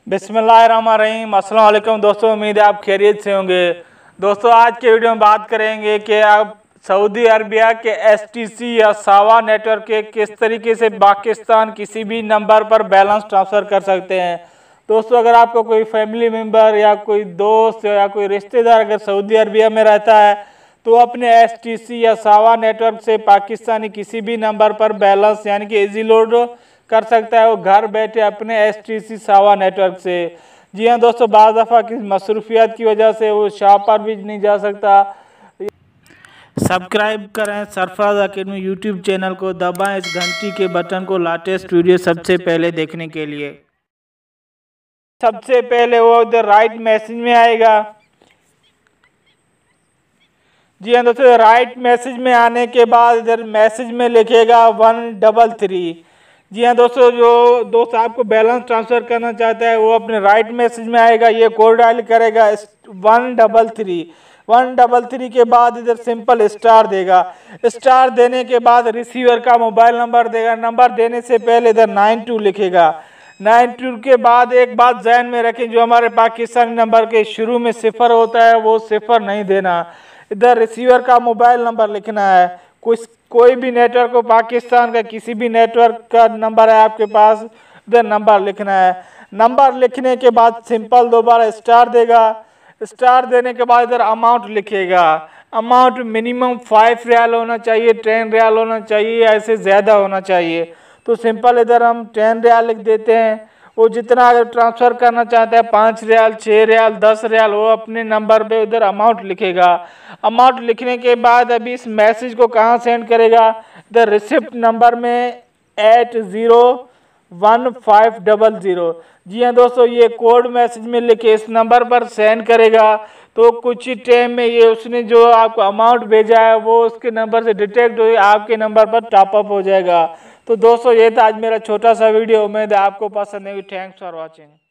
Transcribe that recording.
बिस्मिल्लाहिर्रहमानिर्रहीम। अस्सलाम वालेकुम दोस्तों, उम्मीद है आप खैरियत से होंगे। दोस्तों आज के वीडियो में बात करेंगे कि आप सऊदी अरबिया के एसटीसी या सावा नेटवर्क के किस तरीके से पाकिस्तान किसी भी नंबर पर बैलेंस ट्रांसफ़र कर सकते हैं। दोस्तों अगर आपको कोई फैमिली मेम्बर या कोई दोस्त या कोई रिश्तेदार अगर सऊदी अरबिया में रहता है तो अपने एसटीसी या सावा नेटवर्क से पाकिस्तानी किसी भी नंबर पर बैलेंस यानी कि इजी लोड कर सकता है वो घर बैठे अपने एसटीसी सावा नेटवर्क से। जी हाँ दोस्तों, बाज़ दफ़ा की मसरूफियात की वजह से वो शॉप पर भी नहीं जा सकता। सब्सक्राइब करें सरफराज अकेडमी यूट्यूब चैनल को, दबाएं इस घंटी के बटन को लेटेस्ट वीडियो सबसे पहले देखने के लिए। सबसे पहले वो इधर राइट मैसेज में आएगा। जी हाँ दोस्तों, राइट मैसेज में आने के बाद इधर मैसेज में लिखेगा 133। जी हाँ दोस्तों, जो दोस्त आपको बैलेंस ट्रांसफ़र करना चाहता है वो अपने राइट मैसेज में आएगा, ये कोड डायल करेगा 133। 133 के बाद इधर सिंपल स्टार देगा। स्टार देने के बाद रिसीवर का मोबाइल नंबर देगा। नंबर देने से पहले इधर 92 लिखेगा। 92 के बाद एक बात ध्यान में रखें, जो हमारे पाकिस्तानी नंबर के शुरू में 0 होता है वो 0 नहीं देना। इधर रिसीवर का मोबाइल नंबर लिखना है। कोई भी नेटवर्क हो, पाकिस्तान का किसी भी नेटवर्क का नंबर है आपके पास, इधर नंबर लिखना है। नंबर लिखने के बाद सिंपल दोबारा स्टार देगा। स्टार देने के बाद इधर अमाउंट लिखेगा। अमाउंट मिनिमम 5 रियाल होना चाहिए, 10 रियाल होना चाहिए, ऐसे ज़्यादा होना चाहिए। तो सिंपल इधर हम 10 रियाल लिख देते हैं। वो जितना अगर ट्रांसफ़र करना चाहता है 5 रियाल, 6 रियाल, 10 रियाल, वो अपने नंबर पे उधर अमाउंट लिखेगा। अमाउंट लिखने के बाद अभी इस मैसेज को कहाँ सेंड करेगा, इधर रिसिप्ट नंबर में 801500। जी हाँ दोस्तों, ये कोड मैसेज में लिखे इस नंबर पर सेंड करेगा तो कुछ ही टाइम में ये उसने जो आपको अमाउंट भेजा है वो उसके नंबर से डिटेक्ट हो आपके नंबर पर टॉपअप हो जाएगा। तो दोस्तों ये था आज मेरा छोटा सा वीडियो। उम्मीद है आपको पसंद है। Thanks for watching.